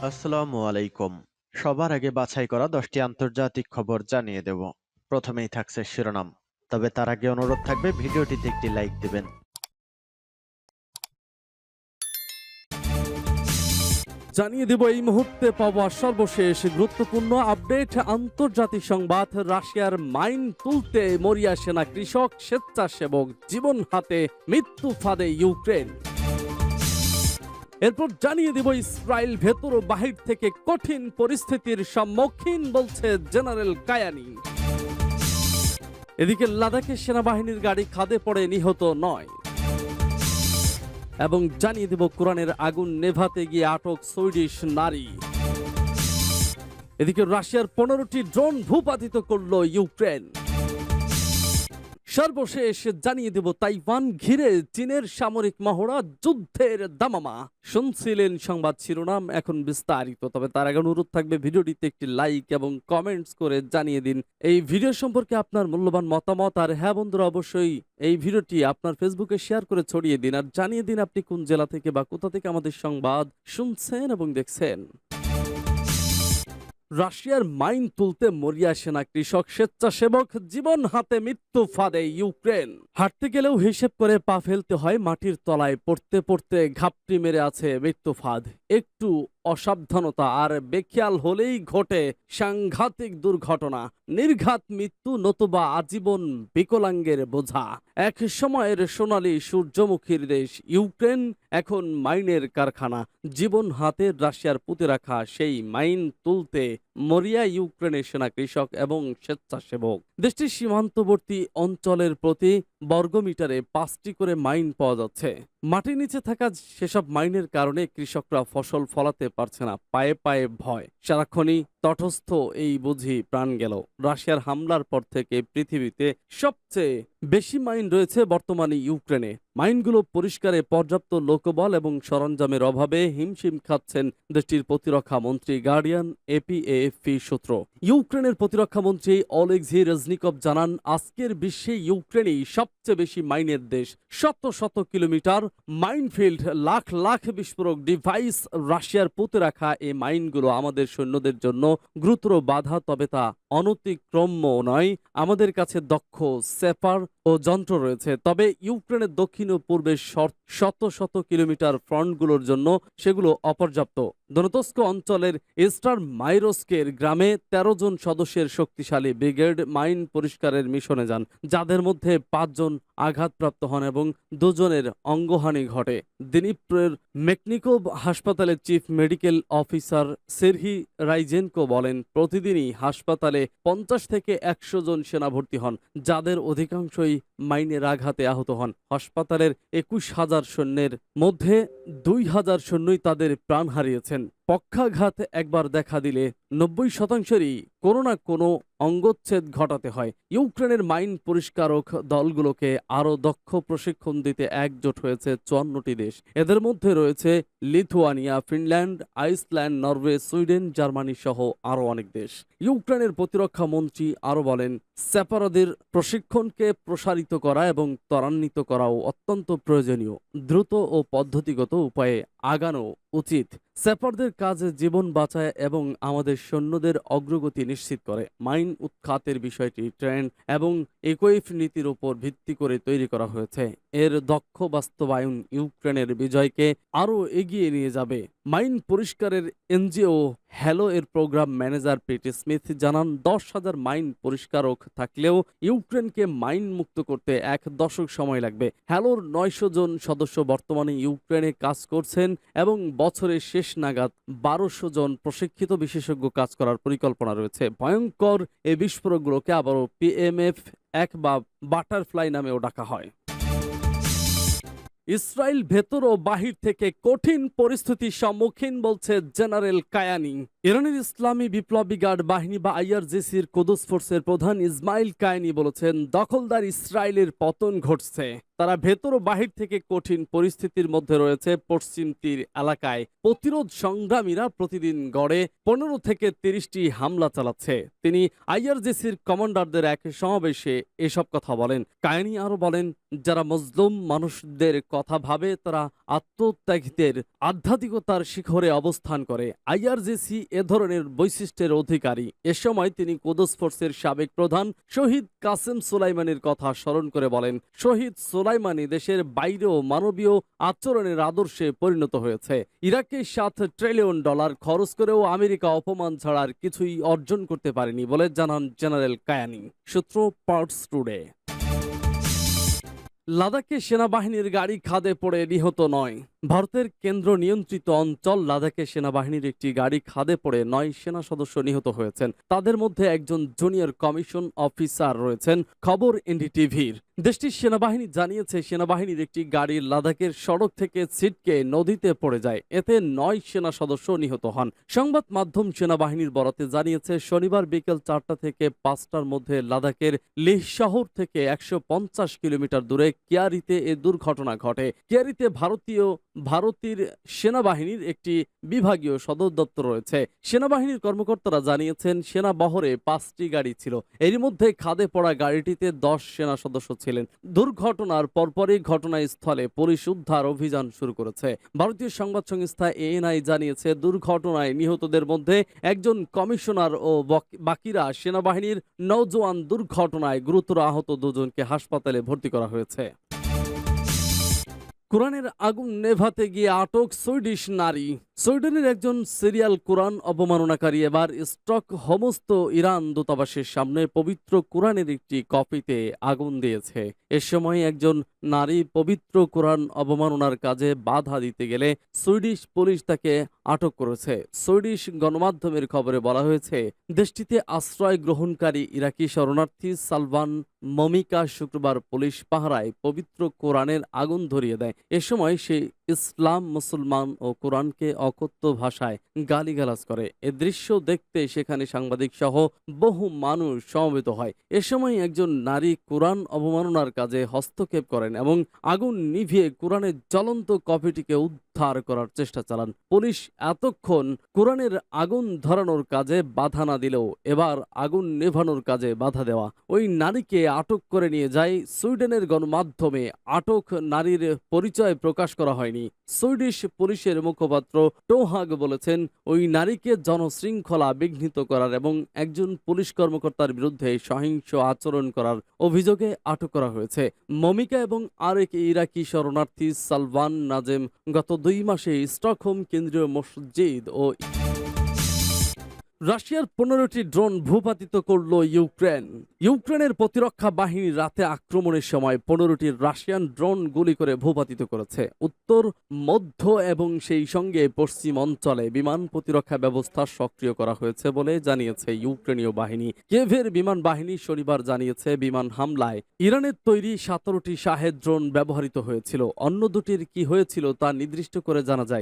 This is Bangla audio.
আসসালামু আলাইকুম। সবার আগে বাছাই করা 10টি আন্তর্জাতিক খবর জানিয়ে দেব। প্রথমেই থাকছে শিরোনাম। তবে তার আগে অনুরোধ থাকবে ভিডিওটিতে একটি লাইক দিবেন। জানিয়ে দেব এই মুহূর্তে পাওয়া সর্বশেষ গুরুত্বপূর্ণ আপডেট। আন্তর্জাতিক সংবাদ। রাশিয়ার মাইন তুলতে মরিয়া সেনা, কৃষক, স্বেচ্ছাসেবক, জীবন হাতে, মৃত্যু ফাঁদে ইউক্রেন। এরপর জানিয়ে দেব ইসরায়েল ভেতর ও বাহির থেকে কঠিন পরিস্থিতির সম্মুখীন বলছে জেনারেল কায়ানি। এদিকে লাদাখে সেনাবাহিনীর গাড়ি খাদে পড়ে নিহত 9। এবং জানিয়ে দেব কোরআনের আগুন নেভাতে গিয়ে আটক সুইডিশ নারী। এদিকে রাশিয়ার 15টি ড্রোন ভূপাতিত করল ইউক্রেন। সর্বশেষ জানিয়ে দেব তাইওয়ান ঘিরে চীনের সামরিক মহড়া, যুদ্ধের দামামা। শুনছিলেন সংবাদ শিরোনাম, এখন বিস্তারিত। তবে তার আগে অনুরোধ থাকবে ভিডিওটিতে একটি লাইক এবং কমেন্টস করে জানিয়ে দিন এই ভিডিও সম্পর্কে আপনার মূল্যবান মতামত। আর হ্যাঁ বন্ধুরা, অবশ্যই এই ভিডিওটি আপনার ফেসবুকে শেয়ার করে ছড়িয়ে দিন আর জানিয়ে দিন আপনি কোন জেলা থেকে বা কোথা থেকে আমাদের সংবাদ শুনছেন এবং দেখছেন। রাশিয়ার মাইন তুলতে মরিয়া সেনা, কৃষক, স্বেচ্ছাসেবক, জীবন হাতে, মৃত্যু ফাঁদে ইউক্রেন। হাঁটতে গেলেও হিসেব করে পা ফেলতে হয় মাটির তলায়, পড়তে পড়তে ঘাপটি মেরে আছে মৃত্যু ফাঁদ। একটু অসাবধানতা আর বেখেয়াল হলেই ঘটে সাংঘাতিক দুর্ঘটনা, নির্ঘাত মৃত্যু নতুবা আজীবন বিকলাঙ্গের বোঝা। এক সময়ের সোনালী সূর্যমুখীর দেশ ইউক্রেন এখন মাইনের কারখানা। জীবন হাতে রাশিয়ার পুঁতে রাখা সেই মাইন তুলতে মরিয়া ইউক্রেনের সেনা, কৃষক এবং স্বেচ্ছাসেবক। দেশটির সীমান্তবর্তী অঞ্চলের প্রতি বর্গমিটারে 5টি করে মাইন পাওয়া যাচ্ছে। মাটির নিচে থাকা সেসব মাইনের কারণে কৃষকরা ফসল ফলাতে পারছে না, পায়ে পায়ে ভয়। সারাক্ষণই তটস্থ এই বুঝি প্রাণ গেল। রাশিয়ার হামলার পর থেকে পৃথিবীতে সবচেয়ে বেশি মাইন রয়েছে বর্তমানে ইউক্রেনে। মাইনগুলো পরিষ্কারে পর্যাপ্ত লোকবল এবং সরঞ্জামের অভাবে হিমশিম খাচ্ছেন দেশটির প্রতিরক্ষা মন্ত্রী। গার্ডিয়ান এপিএএফপি সূত্র। ইউক্রেনের প্রতিরক্ষা মন্ত্রী অলেক্সি রেজনিকভ জানান, আজকের বিশ্বে ইউক্রেনই সবচেয়ে বেশি মাইনের দেশ। শত শত কিলোমিটার মাইনফিল্ড, লাখ লাখ বিস্ফোরক ডিভাইস। রাশিয়ার পুঁতে রাখা এই মাইনগুলো আমাদের সৈন্যদের জন্য গুরুতর বাধা, তবে তা অনতিক্রম্য নয়। আমাদের কাছে দক্ষ সেপার ও যন্ত্র রয়েছে, তবে ইউক্রেনের দক্ষিণ ও পূর্বে শত শত কিলোমিটার ফ্রন্টগুলোর জন্য সেগুলো অপর্যাপ্ত। দনতস্ক অঞ্চলের ইস্টার মাইরোস্কের গ্রামে 13 জন সদস্যের শক্তিশালী ব্রিগেড মাইন পরিষ্কারের মিশনে যান, যাদের মধ্যে 5 জন আঘাতপ্রাপ্ত হন এবং 2 জনের অঙ্গহানি ঘটে। দিনিপ্রের মেকনিকোভ হাসপাতালের চিফ মেডিকেল অফিসার সেরহি রাইজেনকো বলেন, প্রতিদিনই হাসপাতালে 50 থেকে 100 জন সেনা ভর্তি হন, যাদের অধিকাংশই মাইনের আঘাতে আহত হন। হাসপাতালের 21,000 সৈন্যের মধ্যে 2,000 সৈন্যই তাদের প্রাণ হারিয়েছেন। পক্ষাঘাত একবার দেখা দিলে 90%রই কোনো না কোনো অঙ্গচ্ছেদ ঘটাতে হয়। ইউক্রেনের মাইন পরিষ্কারক দলগুলোকে আরও দক্ষ প্রশিক্ষণ দিতে একজোট হয়েছে 54টি দেশ। এদের মধ্যে রয়েছে Lithuania, Finland, Iceland, Norway, Sweden, Germany সহ আরও অনেক দেশ। ইউক্রেনের প্রতিরক্ষা মন্ত্রী আরও বলেন, সেপারাদের প্রশিক্ষণকে প্রসারিত করা এবং ত্বরান্বিত করাও অত্যন্ত প্রয়োজনীয়। দ্রুত ও পদ্ধতিগত উপায়ে আগানো উচিত। সেপারদের কাজে জীবন বাঁচায় এবং আমাদের সৈন্যদের অগ্রগতি নিশ্চিত করে। মাইন উৎখাতের বিষয়টি ট্রেন্ড এবং ইকুইপ নীতির উপর ভিত্তি করে তৈরি করা হয়েছে। এর দক্ষ বাস্তবায়ন ইউক্রেনের বিজয়কে আরও এগিয়ে নিয়ে যাবে। মাইন পরিষ্কারের এনজিও হ্যালো এর প্রোগ্রাম ম্যানেজার পিটি স্মিথ জানান, 10,000 মাইন পরিষ্কারক থাকলেও ইউক্রেনকে মাইন মুক্ত করতে 1 দশক সময় লাগবে। হ্যালোর 900 জন সদস্য বর্তমানে ইউক্রেনে কাজ করছেন এবং বছরের শেষ নাগাদ 1200 জন প্রশিক্ষিত বিশেষজ্ঞ কাজ করার পরিকল্পনা রয়েছে। ভয়ঙ্কর এই বিস্ফোরকগুলোকে আবারও PMF-1 বা বাটারফ্লাই নামেও ডাকা হয়। ইসরায়েল ভেতর ও বাহির থেকে কঠিন পরিস্থিতির সম্মুখীন বলছে জেনারেল কায়ানি। ইরানের ইসলামী বিপ্লবী গার্ড বাহিনী বা আইআরজিসির কুদস ফোর্সের প্রধান ইসমাইল কায়েনি বলেছেন, দখলদার ইসরায়েলের পতন ঘটছে। তারা ভেতর ও বাহির থেকে কঠিন পরিস্থিতির মধ্যে রয়েছে। পশ্চিম তীর এলাকায় প্রতিরোধ সংগ্রামীরা প্রতিদিন গড়ে 15 থেকে 30টি হামলা চালাচ্ছে। তিনি আইআরজিসির কমান্ডারদের এক সমাবেশে এসব কথা বলেন। কায়েনি আরো বলেন, যারা মজলুম মানুষদের কথা ভাবে তারা আত্মত্যাগীদের আধ্যাত্মিকতার শিখরে অবস্থান করে। আইআরজিসি এ ধরনের বৈশিষ্ট্যের অধিকারী। এ সময় তিনি কুদস ফোর্সের সাবেক প্রধান শহীদ কাসেম সুলাইমানির কথা স্মরণ করে বলেন, শহীদ সুলাইমানি দেশের বাইরেও মানবীয় আচরণের আদর্শে পরিণত হয়েছে। ইরাকে $7 ট্রিলিয়ন খরচ করেও আমেরিকা অপমান ছাড়ার কিছুই অর্জন করতে পারেনি বলে জানান জেনারেল কায়ানি। সূত্র পার্টস টুডে। লাদাখে সেনাবাহিনীর গাড়ি খাদে পড়ে নিহত 9। ভারতের কেন্দ্র নিয়ন্ত্রিত অঞ্চল লাদাখে সেনাবাহিনীর একটি গাড়ি খাদে পড়ে 9 সেনা সদস্য নিহত হয়েছেন। তাদের মধ্যে একজন জুনিয়র কমিশন অফিসার রয়েছেন। খবর এনডিটিভির। দেশটির সেনাবাহিনী জানিয়েছে, সেনাবাহিনীর একটি গাড়ি লাদাখের সড়ক থেকে ছিটকে নদীতে পড়ে যায়। এতে 9 সেনা সদস্য নিহত হন। সংবাদ মাধ্যম সেনাবাহিনীর বরাতে জানিয়েছে, শনিবার বিকেল 4টা থেকে 5টার মধ্যে লাদাখের লেহ শহর থেকে 150 কিলোমিটার দূরে কিয়ারিতে এ দুর্ঘটনা ঘটে। কিয়ারিতে ভারতীয় সেনাবাহিনীর একটি বিভাগীয় সদর দপ্তর রয়েছে। সেনাবাহিনীর কর্মকর্তারা জানিয়েছেন, সেনা বহরে 5টি গাড়ি ছিল। এরই মধ্যে খাদে পড়া গাড়িটিতে 10 সেনা সদস্য ছিলেন। দুর্ঘটনার পরপরই ঘটনাস্থলে পুলিশ উদ্ধার অভিযান শুরু করেছে। ভারতীয় সংবাদ সংস্থা এএনআই জানিয়েছে, দুর্ঘটনায় নিহতদের মধ্যে একজন কমিশনার ও বাকিরা সেনাবাহিনীর নৌজওয়ান। দুর্ঘটনায় গুরুতর আহত 2 জনকে হাসপাতালে ভর্তি করা হয়েছে। কোরআনের আগুন নেভাতে গিয়ে আটক সুইডিশ নারী। সুইডেনের একজন সিরিয়াল কোরআন অবমাননাকারী এবার স্টকহোমস্থ ইরান দূতাবাসের সামনে পবিত্র কোরআনের একটি কপিতে আগুন দিয়েছে। এ সময় একজন নারী পবিত্র কোরআন অবমাননার কাজে বাধা দিতে গেলে সুইডিশ পুলিশ তাকে আটক করেছে। সুইডিশ গণমাধ্যমের খবরে বলা হয়েছে, দেশটিতে আশ্রয় গ্রহণকারী ইরাকি শরণার্থী সালভান মমিকা শুক্রবার পুলিশ পাহারায় পবিত্র কোরআনের আগুন ধরিয়ে দেয়। এ সময় সে ইসলাম, মুসলমান ও কোরআনকে অকথ্য ভাষায় গালিগালাজ করে। এ দৃশ্য দেখতে সেখানে সাংবাদিক সহ বহু মানুষ সমবেত হয়। এ সময় একজন নারী কোরআন অবমাননার কাজে হস্তক্ষেপ করেন এবং আগুন নিভিয়ে কোরআনের জ্বলন্ত কপিটিকে উদ্ধার করার চেষ্টা চালান। পুলিশ এতক্ষণ কোরআনের আগুন ধরানোর কাজে বাধা না দিলেও এবার আগুন নেভানোর কাজে বাধা দেওয়া। ওই নারীকে আটক করে নিয়ে যায়। সুইডেনের গণমাধ্যমে আটক নারীর পরিচয় প্রকাশ করা হয়নি। সুইডিশ পুলিশের মুখপাত্র টোহাগ বলেছেন, ওই নারীকে জনশৃঙ্খলা বিঘ্নিত করার এবং একজন পুলিশ কর্মকর্তার বিরুদ্ধে সহিংস আচরণ করার অভিযোগে আটক করা হয়েছে। মমিকা এবং আরেক ইরাকি শরণার্থী সালভান নাজেম গত 2 মাসে স্টকহোম কেন্দ্রীয় মসজিদ ও রাশিয়ার 15টি ড্রোন ভূপাতিত করল ইউক্রেন। ইউক্রেনের প্রতিরক্ষা বাহিনী রাতে আক্রমণের সময় 15টি রাশিয়ান ড্রোন গুলি করে ভূপাতিত করেছে। উত্তর, মধ্য এবং সেই সঙ্গে পশ্চিম অঞ্চলে বিমান প্রতিরক্ষা ব্যবস্থা সক্রিয় করা হয়েছে বলে জানিয়েছে ইউক্রেনীয় বাহিনী। কিয়েভের বিমান বাহিনী শনিবার জানিয়েছে, বিমান হামলায় ইরানের তৈরি 17টি শাহেদ ড্রোন ব্যবহৃত হয়েছিল। অন্য দুটির কি হয়েছিল তা নির্দিষ্ট করে জানা যায়।